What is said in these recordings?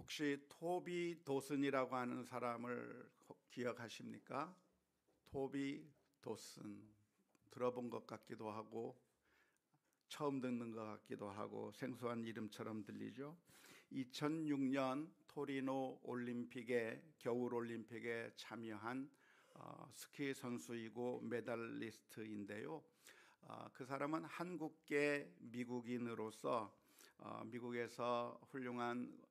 혹시 토비 도슨이라고 하는 사람을 기억하십니까? 토비 도슨, 들어본 것 같기도 하고 처음 듣는 것 같기도 하고 생소한 이름처럼 들리죠. 2006년 토리노 올림픽에 겨울 올림픽에 참여한 스키 선수이고 메달리스트인데요. 그 사람은 한국계 미국인으로서 미국에서 훌륭한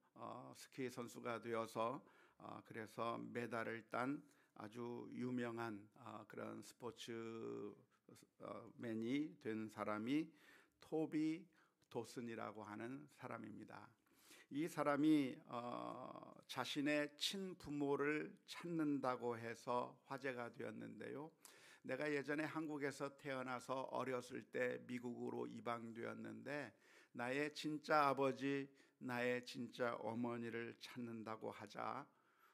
스키 선수가 되어서 그래서 메달을 딴 아주 유명한 그런 스포츠맨이 된 사람이 토비 도슨이라고 하는 사람입니다. 이 사람이 자신의 친부모를 찾는다고 해서 화제가 되었는데요. 내가 예전에 한국에서 태어나서 어렸을 때 미국으로 이방되었는데 나의 진짜 아버지, 나의 진짜 어머니를 찾는다고 하자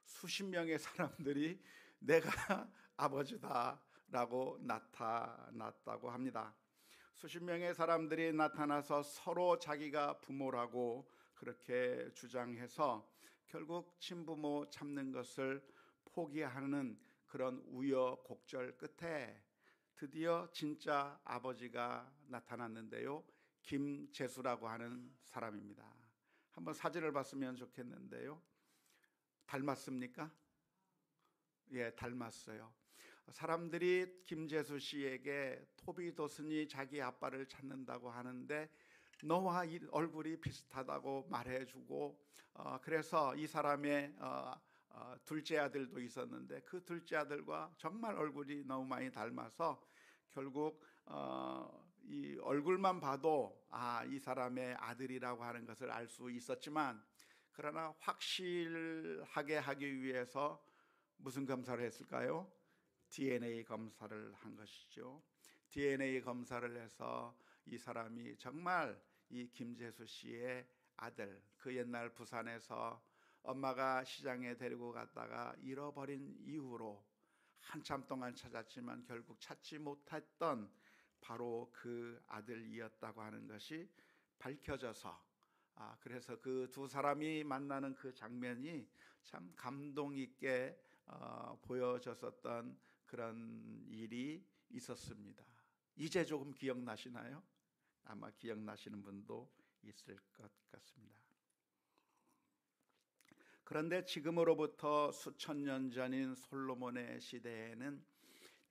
수십 명의 사람들이 내가 아버지다라고 나타났다고 합니다. 수십 명의 사람들이 나타나서 서로 자기가 부모라고 그렇게 주장해서 결국 친부모 찾는 것을 포기하는 그런 우여곡절 끝에 드디어 진짜 아버지가 나타났는데요. 김재수라고 하는 사람입니다. 한번 사진을 봤으면 좋겠는데요. 닮았습니까? 예, 닮았어요. 사람들이 김재수 씨에게 토비 도슨이 자기 아빠를 찾는다고 하는데 너와 얼굴이 비슷하다고 말해주고 그래서 이 사람의 둘째 아들도 있었는데 그 둘째 아들과 정말 얼굴이 너무 많이 닮아서 결국 이 얼굴만 봐도 이 사람의 아들이라고 하는 것을 알 수 있었지만 그러나 확실하게 하기 위해서 무슨 검사를 했을까요? DNA 검사를 한 것이죠. DNA 검사를 해서 이 사람이 정말 이 김재수 씨의 아들, 그 옛날 부산에서 엄마가 시장에 데리고 갔다가 잃어버린 이후로 한참 동안 찾았지만 결국 찾지 못했던 바로 그 아들이었다고 하는 것이 밝혀져서 그래서 그 두 사람이 만나는 그 장면이 참 감동 있게 보여졌었던 그런 일이 있었습니다. 이제 조금 기억나시나요? 아마 기억나시는 분도 있을 것 같습니다. 그런데 지금으로부터 수천 년 전인 솔로몬의 시대에는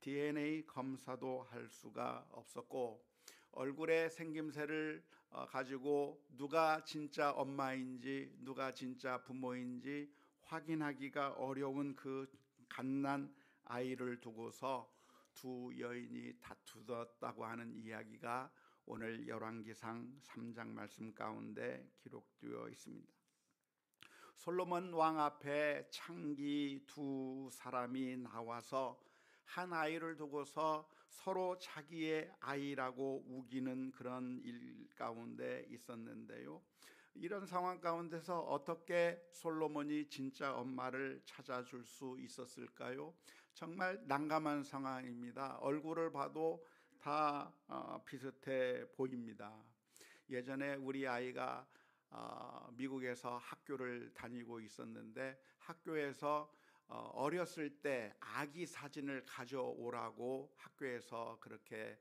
DNA 검사도 할 수가 없었고 얼굴의 생김새를 가지고 누가 진짜 엄마인지 누가 진짜 부모인지 확인하기가 어려운 그 갓난 아이를 두고서 두 여인이 다투었다고 하는 이야기가 오늘 열왕기상 3장 말씀 가운데 기록되어 있습니다. 솔로몬 왕 앞에 창기 두 사람이 나와서 한 아이를 두고서 서로 자기의 아이라고 우기는 그런 일 가운데 있었는데요. 이런 상황 가운데서 어떻게 솔로몬이 진짜 엄마를 찾아줄 수 있었을까요? 정말 난감한 상황입니다. 얼굴을 봐도 다 비슷해 보입니다. 예전에 우리 아이가 미국에서 학교를 다니고 있었는데 학교에서 어렸을 때 아기 사진을 가져오라고 학교에서 그렇게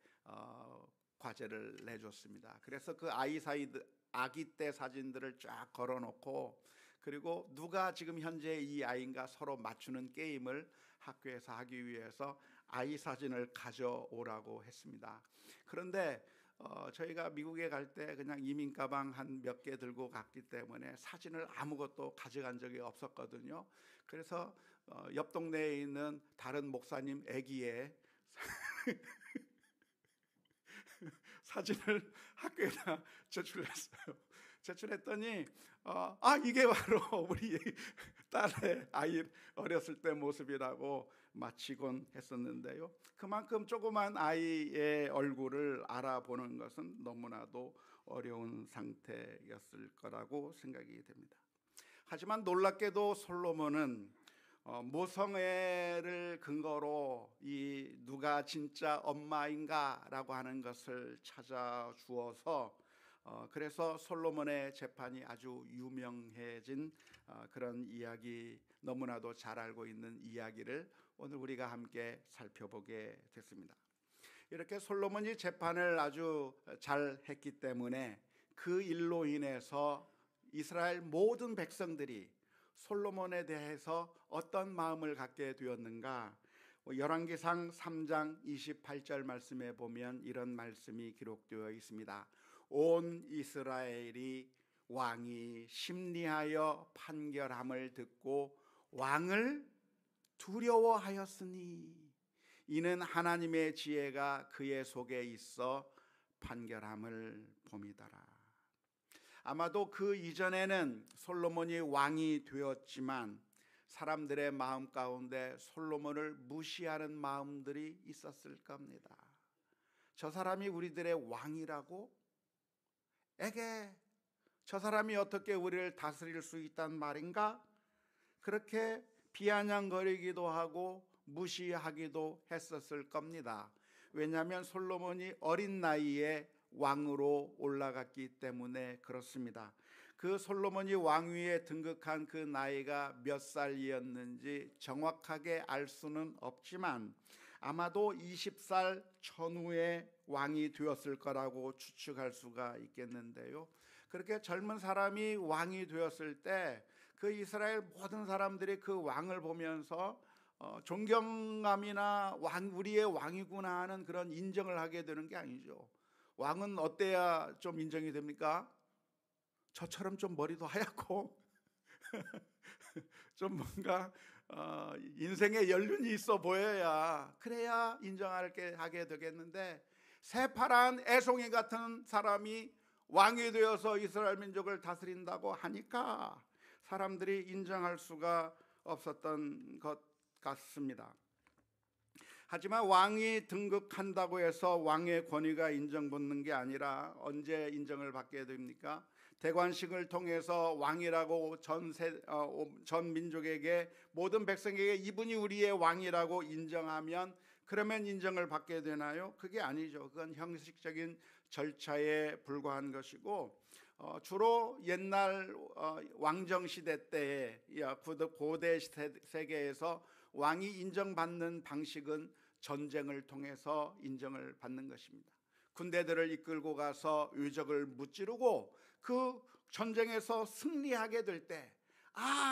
과제를 내줬습니다. 그래서 그 아기 때 사진들을 쫙 걸어놓고 그리고 누가 지금 현재 이 아이인가 서로 맞추는 게임을 학교에서 하기 위해서 아이 사진을 가져오라고 했습니다. 그런데 저희가 미국에 갈 때 그냥 이민 가방 한 몇 개 들고 갔기 때문에 사진을 아무것도 가져간 적이 없었거든요. 그래서 옆 동네에 있는 다른 목사님 아기의 사진을 학교에다 제출했어요. 제출했더니 이게 바로 우리 딸의 아이 어렸을 때 모습이라고 마치곤 했었는데요. 그만큼 조그만 아이의 얼굴을 알아보는 것은 너무나도 어려운 상태였을 거라고 생각이 됩니다. 하지만 놀랍게도 솔로몬은 모성애를 근거로 이 누가 진짜 엄마인가라고 하는 것을 찾아 주어서 그래서 솔로몬의 재판이 아주 유명해진 그런 이야기, 너무나도 잘 알고 있는 이야기를 오늘 우리가 함께 살펴보게 됐습니다. 이렇게 솔로몬이 재판을 아주 잘 했기 때문에 그 일로 인해서 이스라엘 모든 백성들이 솔로몬에 대해서 어떤 마음을 갖게 되었는가? 열왕기상 3장 28절 말씀에 보면 이런 말씀이 기록되어 있습니다. 온 이스라엘이 왕이 심리하여 판결함을 듣고 왕을 두려워하였으니 이는 하나님의 지혜가 그의 속에 있어 판결함을 봄이더라. 아마도 그 이전에는 솔로몬이 왕이 되었지만 사람들의 마음 가운데 솔로몬을 무시하는 마음들이 있었을 겁니다. 저 사람이 우리들의 왕이라고? 에게, 저 사람이 어떻게 우리를 다스릴 수 있단 말인가? 그렇게 비아냥거리기도 하고 무시하기도 했었을 겁니다. 왜냐하면 솔로몬이 어린 나이에 왕으로 올라갔기 때문에 그렇습니다. 그 솔로몬이 왕위에 등극한 그 나이가 몇 살이었는지 정확하게 알 수는 없지만 아마도 20살 전후에 왕이 되었을 거라고 추측할 수가 있겠는데요. 그렇게 젊은 사람이 왕이 되었을 때 그 이스라엘 모든 사람들이 그 왕을 보면서 존경감이나 우리의 왕이구나 하는 그런 인정을 하게 되는 게 아니죠. 왕은 어때야 좀 인정이 됩니까? 저처럼 좀 머리도 하얗고 좀 뭔가 인생에 연륜이 있어 보여야, 그래야 인정하게 하게 되겠는데, 새파란 애송이 같은 사람이 왕이 되어서 이스라엘 민족을 다스린다고 하니까 사람들이 인정할 수가 없었던 것 같습니다. 하지만 왕이 등극한다고 해서 왕의 권위가 인정받는 게 아니라 언제 인정을 받게 됩니까? 대관식을 통해서 왕이라고 전 민족에게, 모든 백성에게 이분이 우리의 왕이라고 인정하면, 그러면 인정을 받게 되나요? 그게 아니죠. 그건 형식적인 절차에 불과한 것이고, 주로 옛날 왕정시대 때에 고대 세계에서 왕이 인정받는 방식은 전쟁을 통해서 인정을 받는 것입니다. 군대들을 이끌고 가서 의적을 무찌르고 그 전쟁에서 승리하게 될 때,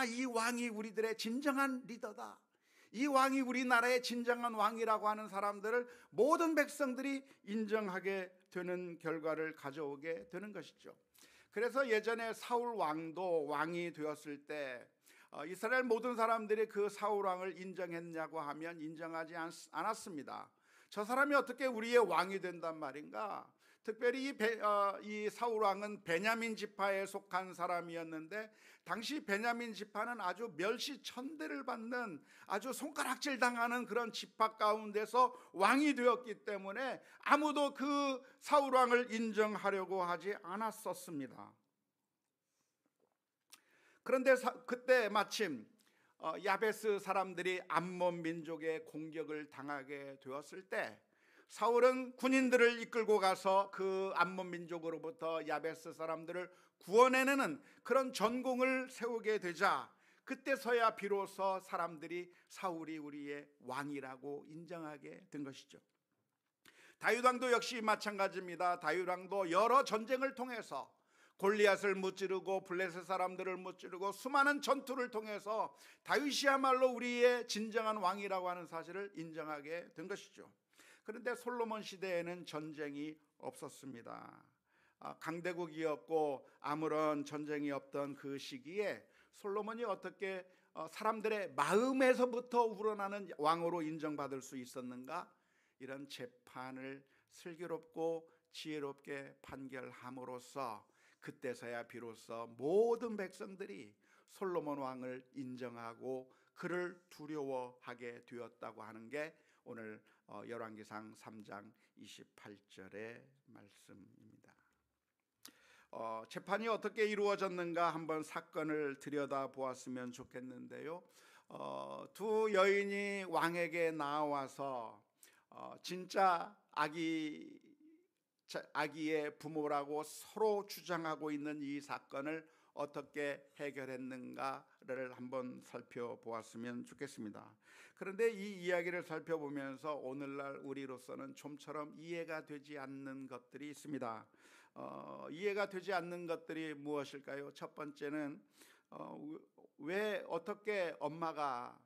이 왕이 우리들의 진정한 리더다, 이 왕이 우리나라의 진정한 왕이라고 하는 사람들을 모든 백성들이 인정하게 되는 결과를 가져오게 되는 것이죠. 그래서 예전에 사울 왕도 왕이 되었을 때 이스라엘 모든 사람들이 그 사울 왕을 인정했냐고 하면 인정하지 않았습니다. 저 사람이 어떻게 우리의 왕이 된단 말인가? 특별히 이 사울 왕은 베냐민 지파에 속한 사람이었는데, 당시 베냐민 지파는 아주 멸시천대를 받는, 아주 손가락질 당하는 그런 지파 가운데서 왕이 되었기 때문에 아무도 그 사울 왕을 인정하려고 하지 않았었습니다. 그런데 그때 마침 야베스 사람들이 암몬 민족의 공격을 당하게 되었을 때, 사울은 군인들을 이끌고 가서 그 암몬 민족으로부터 야베스 사람들을 구원해내는 그런 전공을 세우게 되자, 그때서야 비로소 사람들이 사울이 우리의 왕이라고 인정하게 된 것이죠. 다윗 왕도 역시 마찬가지입니다. 다윗 왕도 여러 전쟁을 통해서 골리앗을 무찌르고 블레셋 사람들을 무찌르고 수많은 전투를 통해서 다윗이야말로 우리의 진정한 왕이라고 하는 사실을 인정하게 된 것이죠. 그런데 솔로몬 시대에는 전쟁이 없었습니다. 강대국이었고 아무런 전쟁이 없던 그 시기에 솔로몬이 어떻게 사람들의 마음에서부터 우러나는 왕으로 인정받을 수 있었는가? 이런 재판을 슬기롭고 지혜롭게 판결함으로써 그때서야 비로소 모든 백성들이 솔로몬 왕을 인정하고 그를 두려워하게 되었다고 하는 게 오늘 열왕기상 3장 28절의 말씀입니다. 재판이 어떻게 이루어졌는가 한번 사건을 들여다보았으면 좋겠는데요. 두 여인이 왕에게 나와서 진짜 아기 아기의 부모라고 서로 주장하고 있는 이 사건을 어떻게 해결했는가를 한번 살펴보았으면 좋겠습니다. 그런데 이 이야기를 살펴보면서 오늘날 우리로서는 좀처럼 이해가 되지 않는 것들이 있습니다. 이해가 되지 않는 것들이 무엇일까요? 첫 번째는 왜 어떻게 엄마가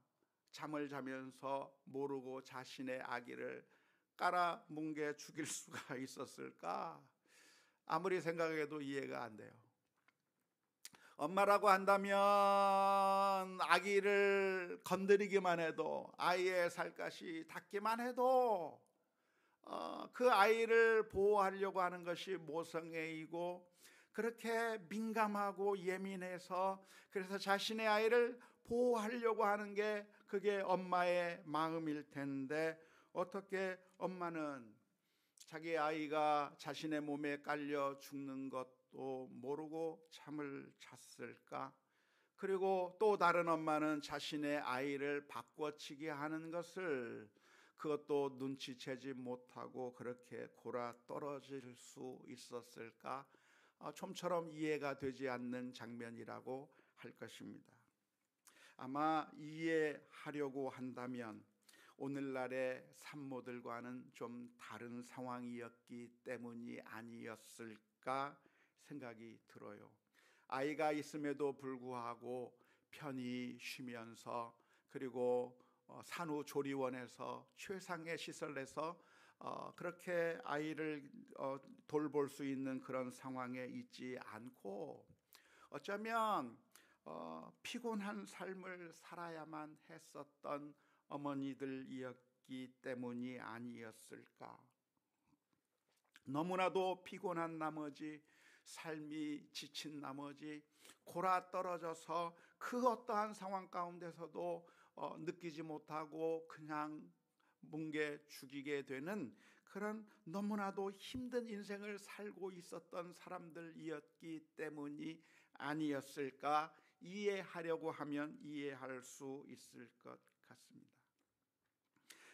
잠을 자면서 모르고 자신의 아기를 깔아뭉개 죽일 수가 있었을까? 아무리 생각해도 이해가 안 돼요. 엄마라고 한다면 아기를 건드리기만 해도, 아이의 살갗이 닿기만 해도 그 아이를 보호하려고 하는 것이 모성애이고, 그렇게 민감하고 예민해서 그래서 자신의 아이를 보호하려고 하는 게 그게 엄마의 마음일 텐데, 어떻게 엄마는 자기 아이가 자신의 몸에 깔려 죽는 것도 모르고 잠을 잤을까? 그리고 또 다른 엄마는 자신의 아이를 바꿔치기 하는 것을 그것도 눈치채지 못하고 그렇게 골아 떨어질 수 있었을까? 좀처럼 이해가 되지 않는 장면이라고 할 것입니다. 아마 이해하려고 한다면 오늘날의 산모들과는 좀 다른 상황이었기 때문이 아니었을까 생각이 들어요. 아이가 있음에도 불구하고 편히 쉬면서, 그리고 산후조리원에서 최상의 시설에서 그렇게 아이를 돌볼 수 있는 그런 상황에 있지 않고, 어쩌면 피곤한 삶을 살아야만 했었던 어머니들이었기 때문이 아니었을까. 너무나도 피곤한 나머지, 삶이 지친 나머지 골아 떨어져서 그 어떠한 상황 가운데서도 느끼지 못하고 그냥 뭉개 죽이게 되는 그런 너무나도 힘든 인생을 살고 있었던 사람들이었기 때문이 아니었을까. 이해하려고 하면 이해할 수 있을 것 같습니다.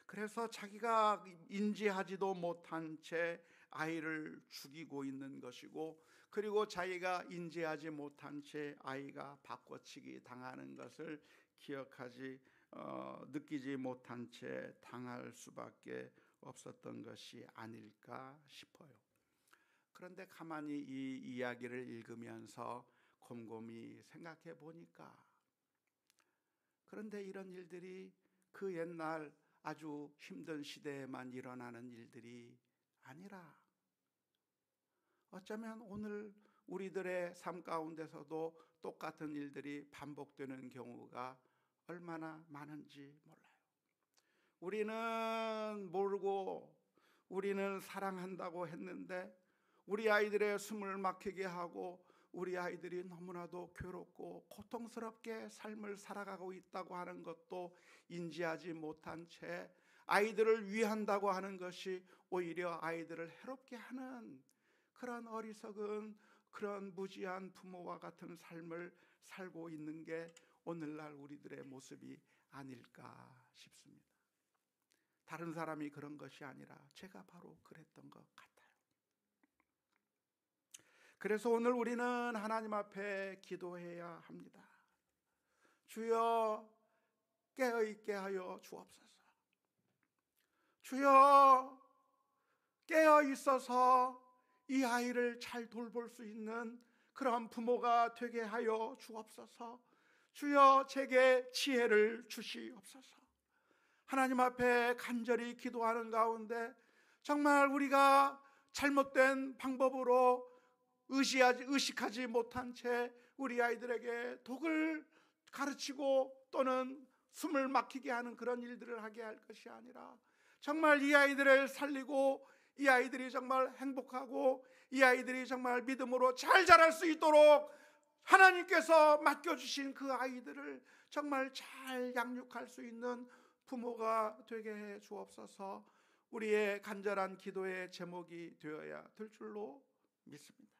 그래서 자기가 인지하지도 못한 채 아이를 죽이고 있는 것이고, 그리고 자기가 인지하지 못한 채 아이가 바꿔치기 당하는 것을 기억하지 느끼지 못한 채 당할 수밖에 없었던 것이 아닐까 싶어요. 그런데 가만히 이 이야기를 읽으면서 곰곰이 생각해 보니까, 그런데 이런 일들이 그 옛날 아주 힘든 시대에만 일어나는 일들이 아니라, 어쩌면 오늘 우리들의 삶 가운데서도 똑같은 일들이 반복되는 경우가 얼마나 많은지 몰라요. 우리는 모르고 우리는 사랑한다고 했는데 우리 아이들의 숨을 막히게 하고 우리 아이들이 너무나도 괴롭고 고통스럽게 삶을 살아가고 있다고 하는 것도 인지하지 못한 채 아이들을 위한다고 하는 것이 오히려 아이들을 해롭게 하는 그런 어리석은, 그런 무지한 부모와 같은 삶을 살고 있는 게 오늘날 우리들의 모습이 아닐까 싶습니다. 다른 사람이 그런 것이 아니라 제가 바로 그랬던 것 같아요. 그래서 오늘 우리는 하나님 앞에 기도해야 합니다. 주여, 깨어있게 하여 주옵소서. 주여, 깨어있어서 이 아이를 잘 돌볼 수 있는 그런 부모가 되게 하여 주옵소서. 주여, 제게 지혜를 주시옵소서. 하나님 앞에 간절히 기도하는 가운데 정말 우리가 잘못된 방법으로 의식하지 못한 채 우리 아이들에게 독을 가르치고 또는 숨을 막히게 하는 그런 일들을 하게 할 것이 아니라, 정말 이 아이들을 살리고 이 아이들이 정말 행복하고 이 아이들이 정말 믿음으로 잘 자랄 수 있도록 하나님께서 맡겨주신 그 아이들을 정말 잘 양육할 수 있는 부모가 되게 해 주옵소서. 우리의 간절한 기도의 제목이 되어야 될 줄로 믿습니다.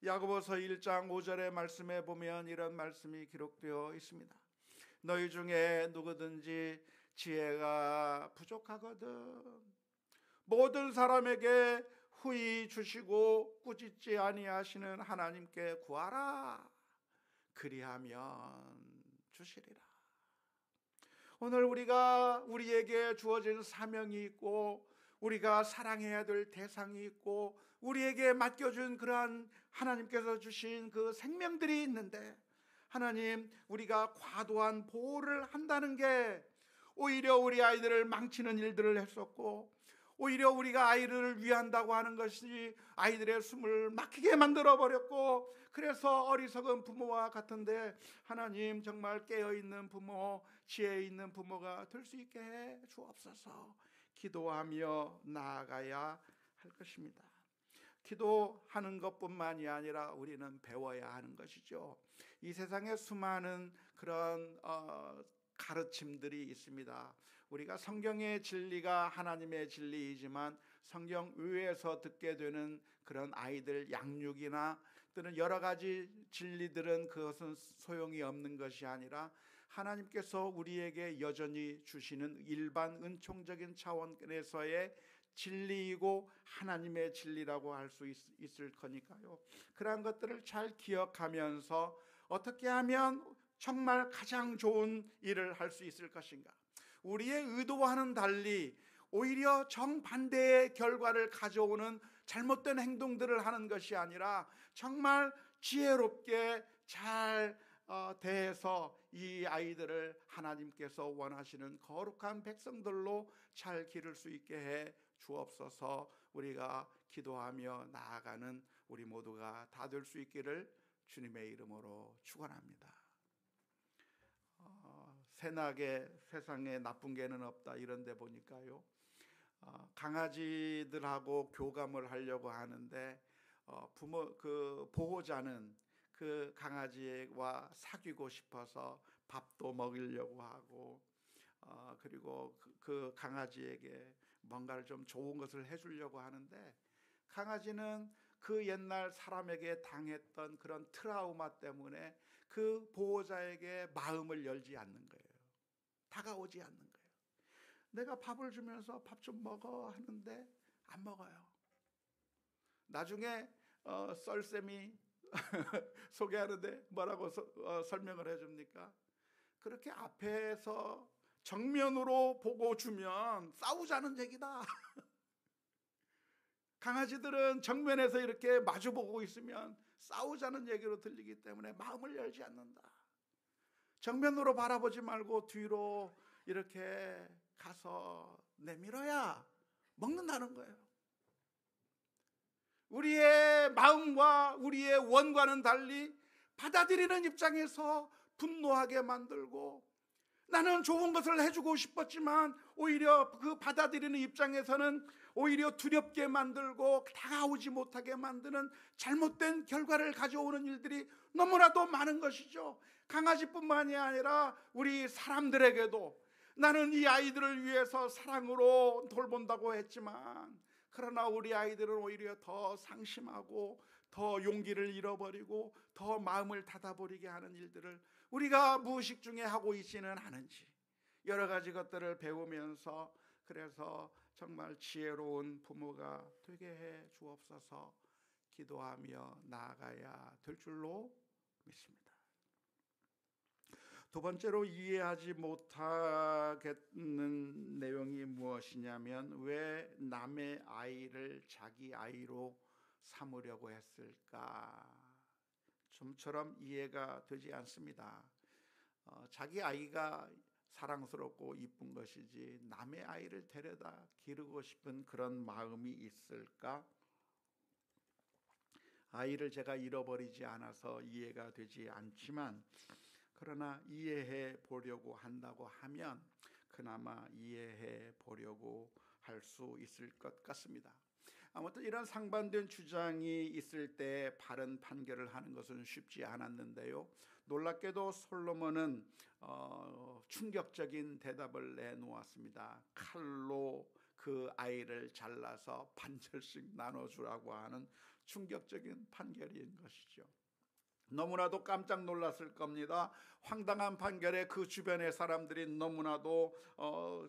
야고보서 1장 5절의 말씀에 보면 이런 말씀이 기록되어 있습니다. 너희 중에 누구든지 지혜가 부족하거든 모든 사람에게 후히 주시고 꾸짖지 아니하시는 하나님께 구하라. 그리하면 주시리라. 오늘 우리에게 주어진 사명이 있고 우리가 사랑해야 될 대상이 있고 우리에게 맡겨준 그러한 하나님께서 주신 그 생명들이 있는데, 하나님, 우리가 과도한 보호를 한다는 게 오히려 우리 아이들을 망치는 일들을 했었고, 오히려 우리가 아이를 위한다고 하는 것이 아이들의 숨을 막히게 만들어 버렸고, 그래서 어리석은 부모와 같은데, 하나님, 정말 깨어있는 부모, 지혜 있는 부모가 될 수 있게 해 주옵소서. 기도하며 나아가야 할 것입니다. 기도하는 것뿐만이 아니라 우리는 배워야 하는 것이죠. 이 세상에 수많은 그런 가르침들이 있습니다. 우리가 성경의 진리가 하나님의 진리이지만 성경 외에서 듣게 되는 그런 아이들 양육이나 또는 여러 가지 진리들은 그것은 소용이 없는 것이 아니라 하나님께서 우리에게 여전히 주시는 일반 은총적인 차원에서의 진리이고 하나님의 진리라고 할 수 있을 거니까요. 그러한 것들을 잘 기억하면서 어떻게 하면 정말 가장 좋은 일을 할 수 있을 것인가, 우리의 의도와는 달리 오히려 정반대의 결과를 가져오는 잘못된 행동들을 하는 것이 아니라 정말 지혜롭게 잘 대해서 이 아이들을 하나님께서 원하시는 거룩한 백성들로 잘 기를 수 있게 해 주옵소서. 우리가 기도하며 나아가는 우리 모두가 다 될 수 있기를 주님의 이름으로 축원합니다. 세나게 세상에 나쁜 개는 없다 이런 데 보니까요, 강아지들하고 교감을 하려고 하는데 보호자는 그 강아지와 사귀고 싶어서 밥도 먹이려고 하고 그리고 그 강아지에게 뭔가를 좀 좋은 것을 해주려고 하는데, 강아지는 그 옛날 사람에게 당했던 그런 트라우마 때문에 그 보호자에게 마음을 열지 않는 거예요. 다가오지 않는 거예요. 내가 밥을 주면서 밥 좀 먹어 하는데 안 먹어요. 나중에 썰쌤이 소개하는데 뭐라고 설명을 해줍니까? 그렇게 앞에서 정면으로 보고 주면 싸우자는 얘기다. 강아지들은 정면에서 이렇게 마주보고 있으면 싸우자는 얘기로 들리기 때문에 마음을 열지 않는다. 정면으로 바라보지 말고 뒤로 이렇게 가서 내밀어야 먹는다는 거예요. 우리의 마음과 우리의 원과는 달리 받아들이는 입장에서 분노하게 만들고, 나는 좋은 것을 해주고 싶었지만 오히려 그 받아들이는 입장에서는 오히려 두렵게 만들고 다가오지 못하게 만드는 잘못된 결과를 가져오는 일들이 너무나도 많은 것이죠. 강아지뿐만이 아니라 우리 사람들에게도 나는 이 아이들을 위해서 사랑으로 돌본다고 했지만, 그러나 우리 아이들은 오히려 더 상심하고 더 용기를 잃어버리고 더 마음을 닫아버리게 하는 일들을 우리가 무의식 중에 하고 있지는 않은지, 여러 가지 것들을 배우면서 그래서 정말 지혜로운 부모가 되게 해 주옵소서. 기도하며 나아가야 될 줄로 믿습니다. 두 번째로 이해하지 못하겠는 내용이 무엇이냐면, 왜 남의 아이를 자기 아이로 삼으려고 했을까? 좀처럼 이해가 되지 않습니다. 자기 아이가 사랑스럽고 이쁜 것이지 남의 아이를 데려다 기르고 싶은 그런 마음이 있을까? 아이를 제가 잃어버리지 않아서 이해가 되지 않지만, 그러나 이해해 보려고 한다고 하면 그나마 이해해 보려고 할 수 있을 것 같습니다. 아무튼 이런 상반된 주장이 있을 때 바른 판결을 하는 것은 쉽지 않았는데요, 놀랍게도 솔로몬은 충격적인 대답을 내놓았습니다. 칼로 그 아이를 잘라서 반절씩 나눠주라고 하는 충격적인 판결인 것이죠. 너무나도 깜짝 놀랐을 겁니다. 황당한 판결에 그 주변의 사람들이 너무나도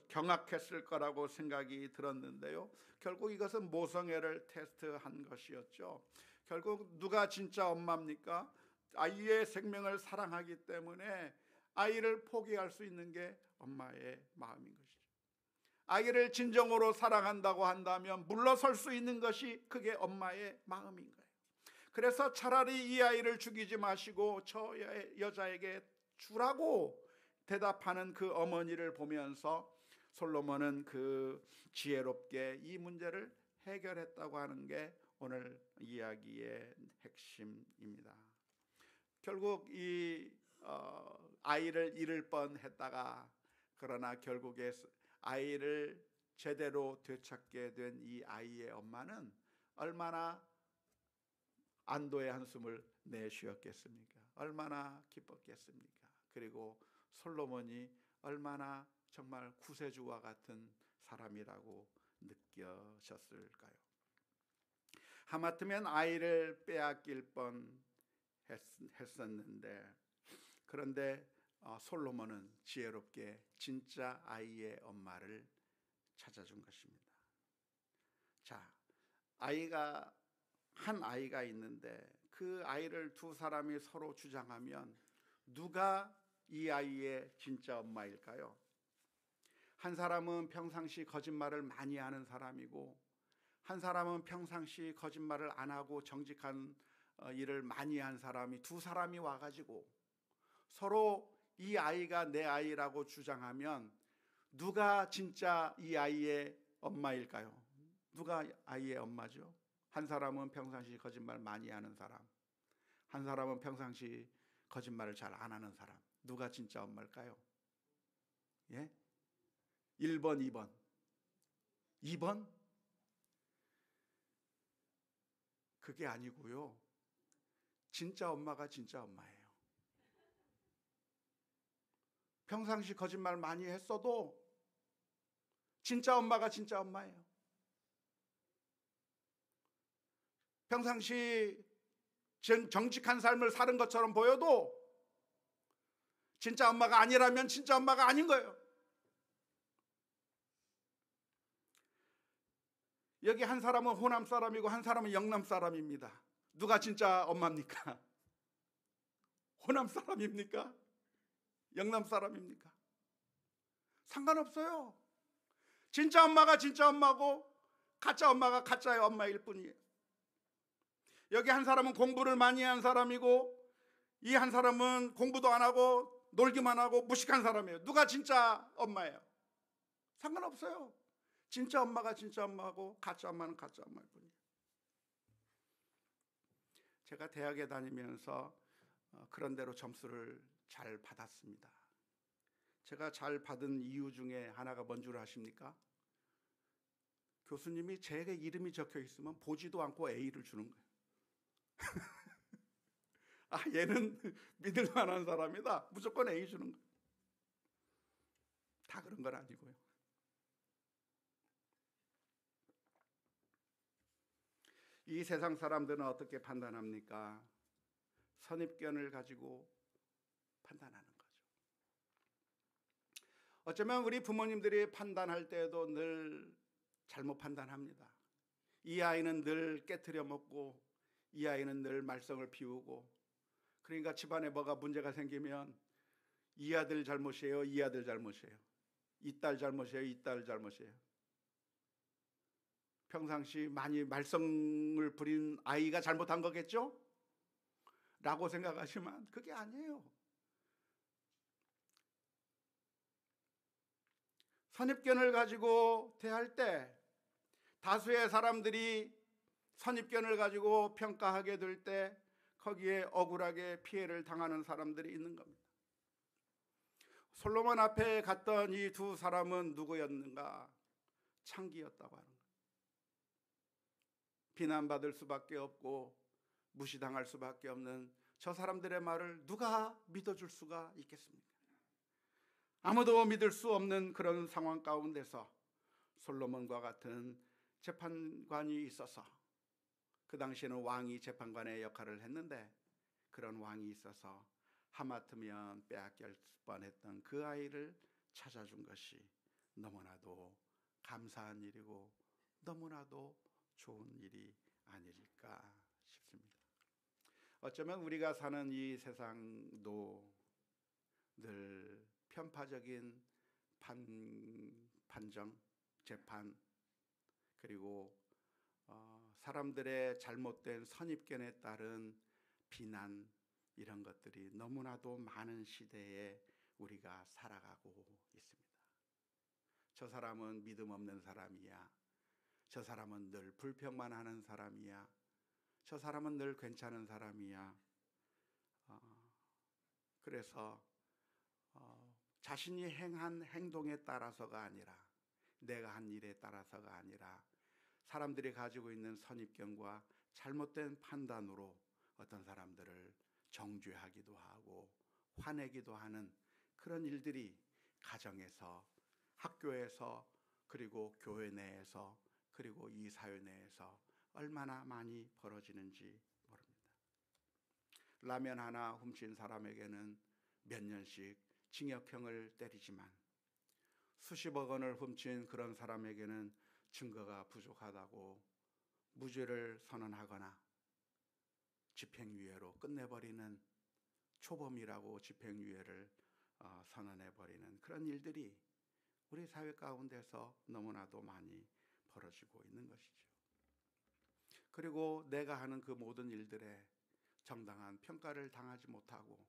경악했을 거라고 생각이 들었는데요. 결국 이것은 모성애를 테스트한 것이었죠. 결국 누가 진짜 엄마입니까? 아이의 생명을 사랑하기 때문에 아이를 포기할 수 있는 게 엄마의 마음인 것이죠. 아이를 진정으로 사랑한다고 한다면 물러설 수 있는 것이 그게 엄마의 마음인 거예요. 그래서 차라리 이 아이를 죽이지 마시고 저 여자에게 주라고 대답하는 그 어머니를 보면서 솔로몬은 그 지혜롭게 이 문제를 해결했다고 하는 게 오늘 이야기의 핵심입니다. 결국 이 아이를 잃을 뻔했다가 그러나 결국에 아이를 제대로 되찾게 된 이 아이의 엄마는 얼마나 안도의 한숨을 내쉬었겠습니까? 얼마나 기뻤겠습니까? 그리고 솔로몬이 얼마나 정말 구세주와 같은 사람이라고 느껴졌을까요? 하마터면 아이를 빼앗길 뻔 했었는데, 그런데 솔로몬은 지혜롭게 진짜 아이의 엄마를 찾아준 것입니다. 자, 한 아이가 있는데 그 아이를 두 사람이 서로 주장하면 누가 이 아이의 진짜 엄마일까요? 한 사람은 평상시 거짓말을 많이 하는 사람이고, 한 사람은 평상시 거짓말을 안 하고 정직한 일을 많이 한 사람이, 두 사람이 와가지고 서로 이 아이가 내 아이라고 주장하면 누가 진짜 이 아이의 엄마일까요? 누가 아이의 엄마죠? 한 사람은 평상시 거짓말 많이 하는 사람, 한 사람은 평상시 거짓말을 잘 안 하는 사람. 누가 진짜 엄마일까요? 예? 1번, 2번. 2번? 그게 아니고요. 진짜 엄마가 진짜 엄마예요. 평상시 거짓말 많이 했어도 진짜 엄마가 진짜 엄마예요. 평상시 정직한 삶을 사는 것처럼 보여도 진짜 엄마가 아니라면 진짜 엄마가 아닌 거예요. 여기 한 사람은 호남 사람이고 한 사람은 영남 사람입니다. 누가 진짜 엄마입니까? 호남 사람입니까? 영남 사람입니까? 상관없어요. 진짜 엄마가 진짜 엄마고 가짜 엄마가 가짜의 엄마일 뿐이에요. 여기 한 사람은 공부를 많이 한 사람이고 이 한 사람은 공부도 안 하고 놀기만 하고 무식한 사람이에요. 누가 진짜 엄마예요? 상관없어요. 진짜 엄마가 진짜 엄마고 가짜 엄마는 가짜 엄마일 뿐이에요. 제가 대학에 다니면서 그런 대로 점수를 잘 받았습니다. 제가 잘 받은 이유 중에 하나가 뭔 줄 아십니까? 교수님이 제 이름이 적혀 있으면 보지도 않고 A를 주는 거예요. 아, 얘는 믿을 만한 사람이다. 무조건 A 주는 거예요. 다 그런 건 아니고요. 이 세상 사람들은 어떻게 판단합니까? 선입견을 가지고 판단하는 거죠. 어쩌면 우리 부모님들이 판단할 때에도 늘 잘못 판단합니다. 이 아이는 늘 깨트려 먹고 이 아이는 늘 말썽을 피우고, 그러니까 집안에 뭐가 문제가 생기면 이 아들 잘못이에요, 이 아들 잘못이에요, 이 딸 잘못이에요, 이 딸 잘못이에요. 평상시 많이 말썽을 부린 아이가 잘못한 거겠죠? 라고 생각하시면 그게 아니에요. 선입견을 가지고 대할 때, 다수의 사람들이 선입견을 가지고 평가하게 될 때 거기에 억울하게 피해를 당하는 사람들이 있는 겁니다. 솔로몬 앞에 갔던 이 두 사람은 누구였는가? 창기였다고 하는 거예요. 비난받을 수밖에 없고 무시당할 수밖에 없는 저 사람들의 말을 누가 믿어줄 수가 있겠습니까? 아무도 믿을 수 없는 그런 상황 가운데서 솔로몬과 같은 재판관이 있어서, 그 당시에는 왕이 재판관의 역할을 했는데 그런 왕이 있어서 하마터면 빼앗길 뻔했던 그 아이를 찾아준 것이 너무나도 감사한 일이고 너무나도 좋은 일이 아닐까 싶습니다. 어쩌면 우리가 사는 이 세상도 늘 편파적인 판정, 재판, 그리고 사람들의 잘못된 선입견에 따른 비난, 이런 것들이 너무나도 많은 시대에 우리가 살아가고 있습니다. 저 사람은 믿음 없는 사람이야. 저 사람은 늘 불평만 하는 사람이야. 저 사람은 늘 괜찮은 사람이야. 그래서 자신이 행한 행동에 따라서가 아니라, 내가 한 일에 따라서가 아니라 사람들이 가지고 있는 선입견과 잘못된 판단으로 어떤 사람들을 정죄하기도 하고 화내기도 하는 그런 일들이 가정에서, 학교에서, 그리고 교회 내에서, 그리고 이 사회 내에서 얼마나 많이 벌어지는지 모릅니다. 라면 하나 훔친 사람에게는 몇 년씩 징역형을 때리지만 수십억 원을 훔친 그런 사람에게는 증거가 부족하다고 무죄를 선언하거나 집행유예로 끝내버리는, 초범이라고 집행유예를 선언해버리는 그런 일들이 우리 사회 가운데서 너무나도 많이 벌어지고 있는 것이죠. 그리고 내가 하는 그 모든 일들에 정당한 평가를 당하지 못하고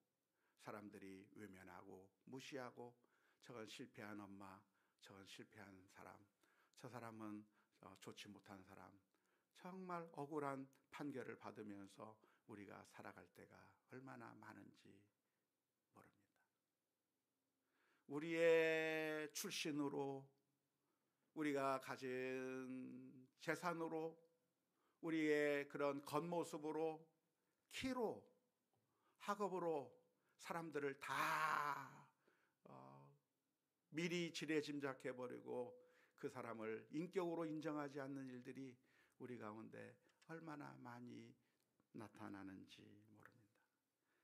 사람들이 외면하고 무시하고, 저건 실패한 엄마, 저건 실패한 사람, 저 사람은 좋지 못한 사람, 정말 억울한 판결을 받으면서 우리가 살아갈 때가 얼마나 많은지 모릅니다. 우리의 출신으로, 우리가 가진 재산으로, 우리의 그런 겉모습으로, 키로, 학업으로 사람들을 다 미리 지레짐작해버리고 그 사람을 인격으로 인정하지 않는 일들이 우리 가운데 얼마나 많이 나타나는지 모릅니다.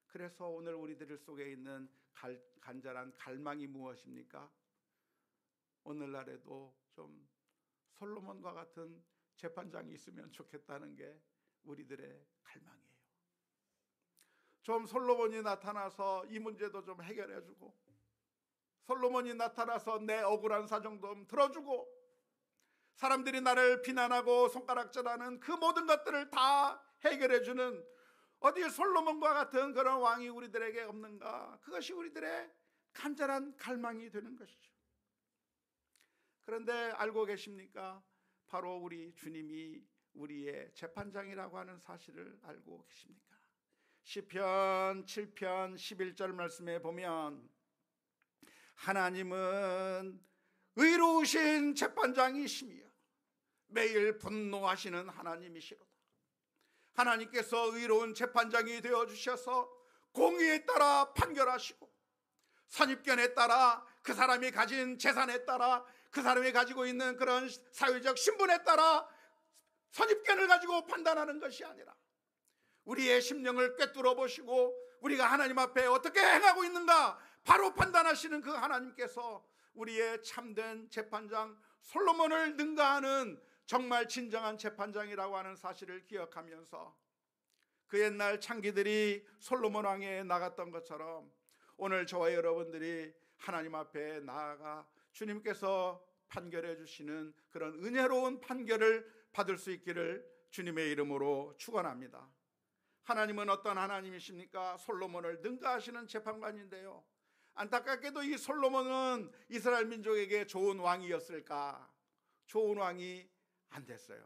그래서 오늘 우리들 속에 있는 간절한 갈망이 무엇입니까? 오늘날에도 좀 솔로몬과 같은 재판장이 있으면 좋겠다는 게 우리들의 갈망이에요. 좀 솔로몬이 나타나서 이 문제도 좀 해결해주고, 솔로몬이 나타나서 내 억울한 사정 좀 들어주고, 사람들이 나를 비난하고 손가락질하는 그 모든 것들을 다 해결해주는 어디 솔로몬과 같은 그런 왕이 우리들에게 없는가? 그것이 우리들의 간절한 갈망이 되는 것이죠. 그런데 알고 계십니까? 바로 우리 주님이 우리의 재판장이라고 하는 사실을 알고 계십니까? 시편 7편 11절 말씀에 보면 하나님은 의로우신 재판장이시며 매일 분노하시는 하나님이시로다. 하나님께서 의로운 재판장이 되어주셔서 공의에 따라 판결하시고, 선입견에 따라, 그 사람이 가진 재산에 따라, 그 사람이 가지고 있는 그런 사회적 신분에 따라 선입견을 가지고 판단하는 것이 아니라 우리의 심령을 꿰뚫어 보시고 우리가 하나님 앞에 어떻게 행하고 있는가 바로 판단하시는 그 하나님께서 우리의 참된 재판장 솔로몬을 능가하는 정말 진정한 재판장이라고 하는 사실을 기억하면서 그 옛날 창기들이 솔로몬 왕에 나갔던 것처럼 오늘 저와 여러분들이 하나님 앞에 나아가 주님께서 판결해 주시는 그런 은혜로운 판결을 받을 수 있기를 주님의 이름으로 축원합니다. 하나님은 어떤 하나님이십니까? 솔로몬을 능가하시는 재판관인데요, 안타깝게도 이 솔로몬은 이스라엘 민족에게 좋은 왕이었을까? 좋은 왕이 안 됐어요.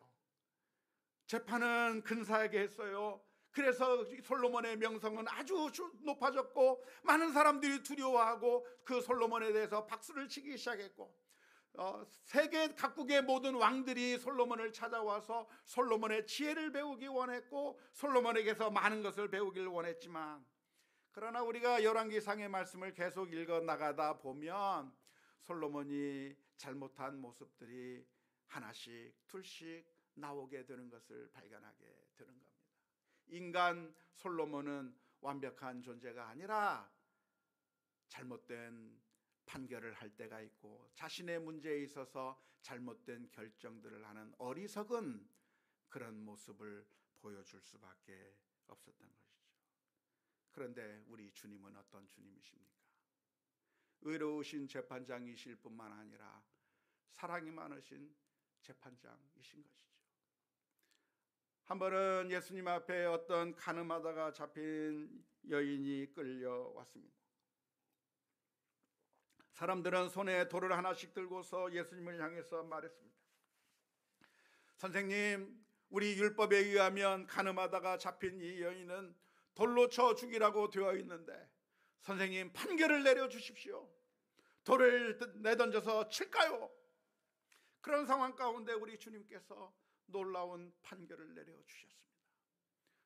재판은 근사하게 했어요. 그래서 솔로몬의 명성은 아주 높아졌고 많은 사람들이 두려워하고 그 솔로몬에 대해서 박수를 치기 시작했고, 세계 각국의 모든 왕들이 솔로몬을 찾아와서 솔로몬의 지혜를 배우기 원했고 솔로몬에게서 많은 것을 배우기를 원했지만, 그러나 우리가 열왕기상의 말씀을 계속 읽어 나가다 보면 솔로몬이 잘못한 모습들이 하나씩 둘씩 나오게 되는 것을 발견하게 되는 겁니다. 인간 솔로몬은 완벽한 존재가 아니라 잘못된 판결을 할 때가 있고 자신의 문제에 있어서 잘못된 결정들을 하는 어리석은 그런 모습을 보여줄 수밖에 없었던 것이죠. 그런데 우리 주님은 어떤 주님이십니까? 의로우신 재판장이실 뿐만 아니라 사랑이 많으신 재판장이신 것이죠. 한 번은 예수님 앞에 어떤 가늠하다가 잡힌 여인이 끌려왔습니다. 사람들은 손에 돌을 하나씩 들고서 예수님을 향해서 말했습니다. 선생님, 우리 율법에 의하면 가늠하다가 잡힌 이 여인은 돌로 쳐 죽이라고 되어 있는데 선생님, 판결을 내려주십시오. 돌을 내던져서 칠까요? 그런 상황 가운데 우리 주님께서 놀라운 판결을 내려주셨습니다.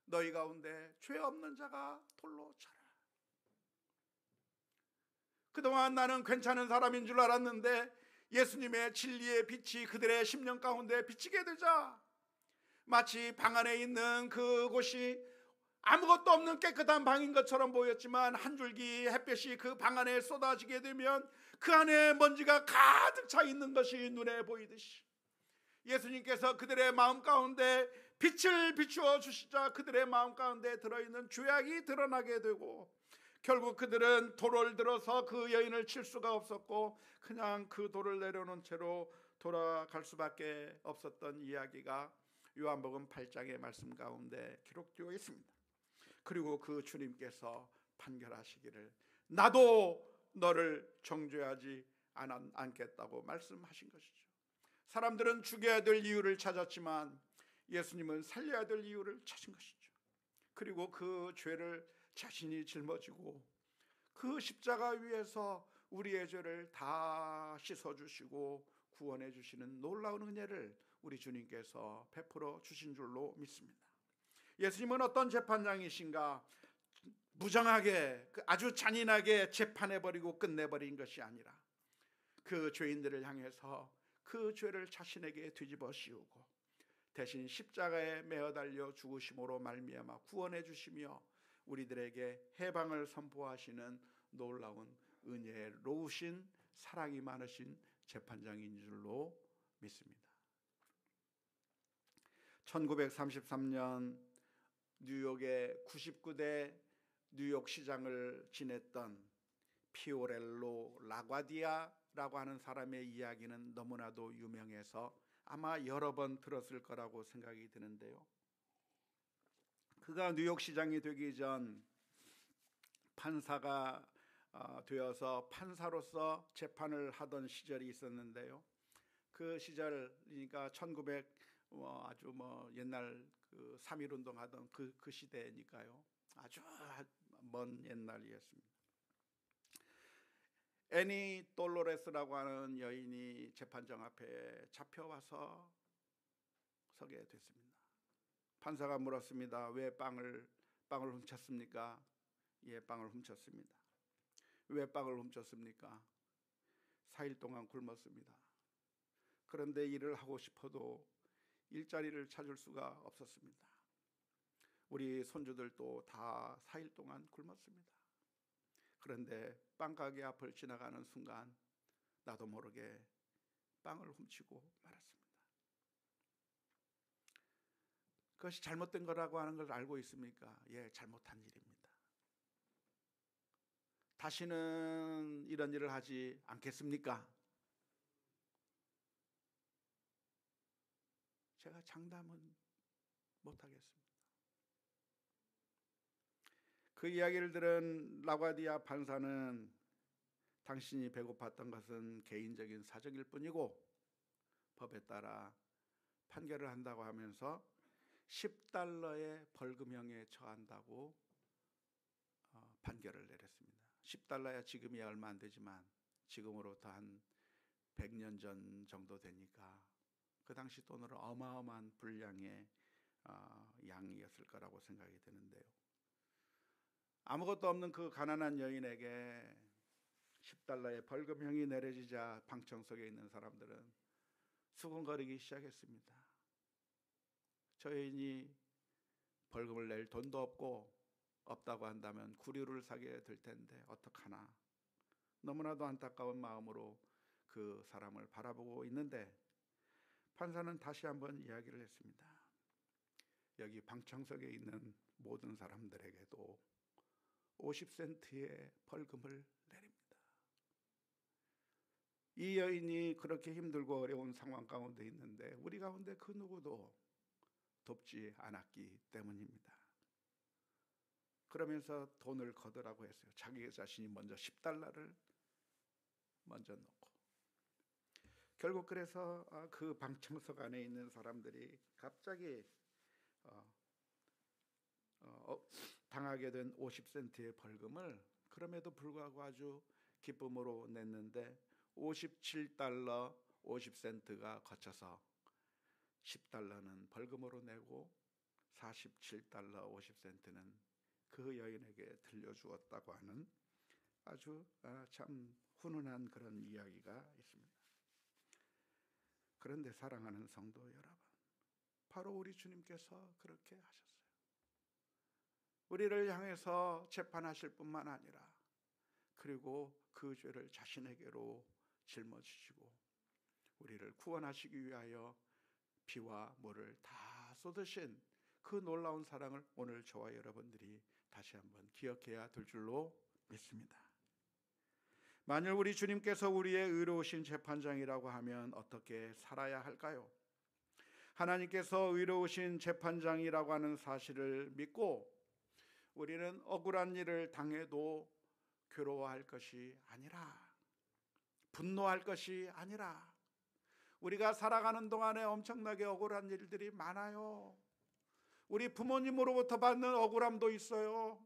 너희 가운데 죄 없는 자가 돌로 쳐라. 그동안 나는 괜찮은 사람인 줄 알았는데 예수님의 진리의 빛이 그들의 심령 가운데 비치게 되자 마치 방 안에 있는 그곳이 아무것도 없는 깨끗한 방인 것처럼 보였지만 한 줄기 햇볕이 그 방 안에 쏟아지게 되면 그 안에 먼지가 가득 차 있는 것이 눈에 보이듯이 예수님께서 그들의 마음 가운데 빛을 비추어 주시자 그들의 마음 가운데 들어있는 죄악이 드러나게 되고 결국 그들은 돌을 들어서 그 여인을 칠 수가 없었고 그냥 그 돌을 내려놓은 채로 돌아갈 수밖에 없었던 이야기가 요한복음 8장의 말씀 가운데 기록되어 있습니다. 그리고 그 주님께서 판결하시기를 나도 너를 정죄하지 않겠다고 말씀하신 것이죠. 사람들은 죽여야 될 이유를 찾았지만 예수님은 살려야 될 이유를 찾은 것이죠. 그리고 그 죄를 자신이 짊어지고 그 십자가 위에서 우리의 죄를 다 씻어주시고 구원해 주시는 놀라운 은혜를 우리 주님께서 베풀어 주신 줄로 믿습니다. 예수님은 어떤 재판장이신가? 무정하게 아주 잔인하게 재판해버리고 끝내버린 것이 아니라 그 죄인들을 향해서 그 죄를 자신에게 뒤집어 씌우고 대신 십자가에 매어 달려 죽으심으로 말미암아 구원해 주시며 우리들에게 해방을 선포하시는 놀라운 은혜로우신 사랑이 많으신 재판장인 줄로 믿습니다. 1933년 뉴욕의 99대 뉴욕 시장을 지냈던 피오렐로 라과디아라고 하는 사람의 이야기는 너무나도 유명해서 아마 여러 번 들었을 거라고 생각이 드는데요. 그가 뉴욕 시장이 되기 전 판사가 되어서 판사로서 재판을 하던 시절이 있었는데요. 그 시절이니까 1900 아주 옛날 그 3.1 운동하던 그 시대니까요. 아주 먼 옛날이었습니다. 애니 돌로레스라고 하는 여인이 재판장 앞에 잡혀와서 서게 됐습니다. 판사가 물었습니다. 왜 빵을 훔쳤습니까? 예, 빵을 훔쳤습니다. 왜 빵을 훔쳤습니까? 4일 동안 굶었습니다. 그런데 일을 하고 싶어도 일자리를 찾을 수가 없었습니다. 우리 손주들도 다 4일 동안 굶었습니다. 그런데 빵가게 앞을 지나가는 순간 나도 모르게 빵을 훔치고 말았습니다. 그것이 잘못된 거라고 하는 걸 알고 있습니까? 예, 잘못한 일입니다. 다시는 이런 일을 하지 않겠습니까? 제가 장담은 못하겠습니다. 그 이야기를 들은 라과디아 판사는 당신이 배고팠던 것은 개인적인 사정일 뿐이고 법에 따라 판결을 한다고 하면서 $10의 벌금형에 처한다고 판결을 내렸습니다. $10야 지금이 얼마 안 되지만 지금으로부터 한 100년 전 정도 되니까 그 당시 돈으로 어마어마한 분량의 양이었을 거라고 생각이 드는데요. 아무것도 없는 그 가난한 여인에게 $10의 벌금형이 내려지자 방청 속에 있는 사람들은 수군거리기 시작했습니다. 저 여인이 벌금을 낼 돈도 없고 없다고 한다면 구류를 사게 될 텐데 어떡하나. 너무나도 안타까운 마음으로 그 사람을 바라보고 있는데 판사는 다시 한번 이야기를 했습니다. 여기 방청석에 있는 모든 사람들에게도 50센트의 벌금을 내립니다. 이 여인이 그렇게 힘들고 어려운 상황 가운데 있는데 우리 가운데 그 누구도 돕지 않았기 때문입니다. 그러면서 돈을 거두라고 했어요. 자기 자신이 먼저 10달러를 먼저 놓고. 결국 그래서 그 방청석 안에 있는 사람들이 갑자기 당하게 된 50센트의 벌금을 그럼에도 불구하고 아주 기쁨으로 냈는데 57달러 50센트가 거쳐서 10달러는 벌금으로 내고 47달러 50센트는 그 여인에게 들려주었다고 하는 아주 참 훈훈한 그런 이야기가 있습니다. 그런데 사랑하는 성도 여러분, 바로 우리 주님께서 그렇게 하셨어요. 우리를 향해서 재판하실 뿐만 아니라 그리고 그 죄를 자신에게로 짊어지시고 우리를 구원하시기 위하여 피와 물을 다 쏟으신 그 놀라운 사랑을 오늘 저와 여러분들이 다시 한번 기억해야 될 줄로 믿습니다. 만일 우리 주님께서 우리의 의로우신 재판장이라고 하면 어떻게 살아야 할까요? 하나님께서 의로우신 재판장이라고 하는 사실을 믿고 우리는 억울한 일을 당해도 괴로워할 것이 아니라, 분노할 것이 아니라, 우리가 살아가는 동안에 엄청나게 억울한 일들이 많아요. 우리 부모님으로부터 받는 억울함도 있어요.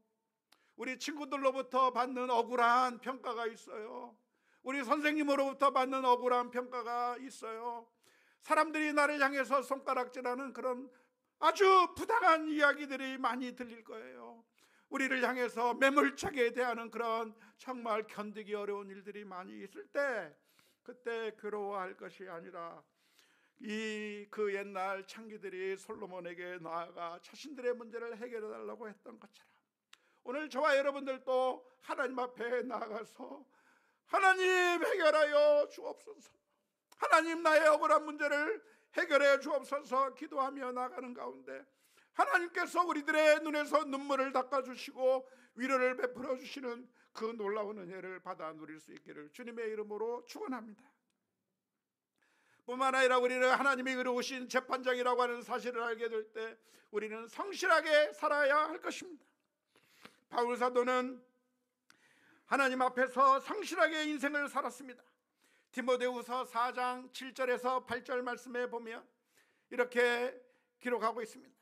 우리 친구들로부터 받는 억울한 평가가 있어요. 우리 선생님으로부터 받는 억울한 평가가 있어요. 사람들이 나를 향해서 손가락질하는 그런 아주 부당한 이야기들이 많이 들릴 거예요. 우리를 향해서 매몰차게 대하는 그런 정말 견디기 어려운 일들이 많이 있을 때 그때 괴로워할 것이 아니라 그 옛날 창기들이 솔로몬에게 나아가 자신들의 문제를 해결해 달라고 했던 것처럼 오늘 저와 여러분들도 하나님 앞에 나아가서 하나님 해결하여 주옵소서, 하나님 나의 억울한 문제를 해결해 주옵소서 기도하며 나가는 가운데 하나님께서 우리들의 눈에서 눈물을 닦아주시고 위로를 베풀어 주시는 그 놀라운 은혜를 받아 누릴 수 있기를 주님의 이름으로 축원합니다. 뿐만 아니라 우리는 하나님이 의로우신 재판장이라고 하는 사실을 알게 될 때 우리는 성실하게 살아야 할 것입니다. 바울 사도는 하나님 앞에서 성실하게 인생을 살았습니다. 디모데후서 4장 7절에서 8절 말씀에 보면 이렇게 기록하고 있습니다.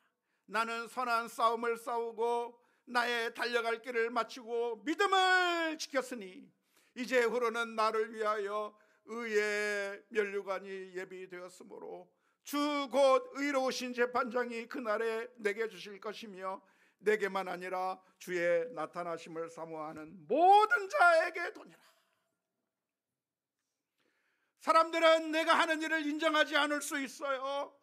나는 선한 싸움을 싸우고 나의 달려갈 길을 마치고 믿음을 지켰으니 이제후로는 나를 위하여 의의 면류관이 예비되었으므로 주 곧 의로우신 재판장이 그날에 내게 주실 것이며 내게만 아니라 주의 나타나심을 사모하는 모든 자에게 도니라. 사람들은 내가 하는 일을 인정하지 않을 수 있어요.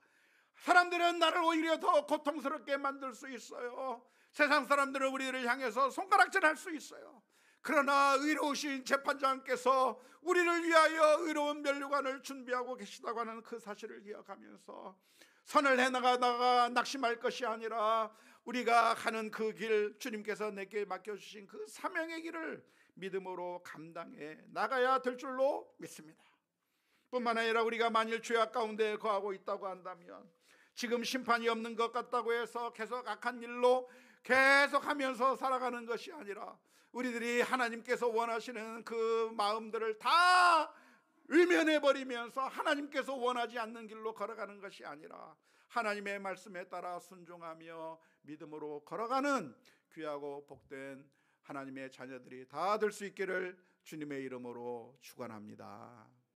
사람들은 나를 오히려 더 고통스럽게 만들 수 있어요. 세상 사람들은 우리를 향해서 손가락질할 수 있어요. 그러나 의로우신 재판장께서 우리를 위하여 의로운 면류관을 준비하고 계시다고 하는 그 사실을 기억하면서 선을 해나가다가 낙심할 것이 아니라 우리가 가는 그 길, 주님께서 내게 맡겨주신 그 사명의 길을 믿음으로 감당해 나가야 될 줄로 믿습니다. 뿐만 아니라 우리가 만일 죄악 가운데 거하고 있다고 한다면 지금 심판이 없는 것 같다고 해서 계속 악한 일로 계속하면서 살아가는 것이 아니라 우리들이 하나님께서 원하시는 그 마음들을 다 외면해버리면서 하나님께서 원하지 않는 길로 걸어가는 것이 아니라 하나님의 말씀에 따라 순종하며 믿음으로 걸어가는 귀하고 복된 하나님의 자녀들이 다 될 수 있기를 주님의 이름으로 축원합니다.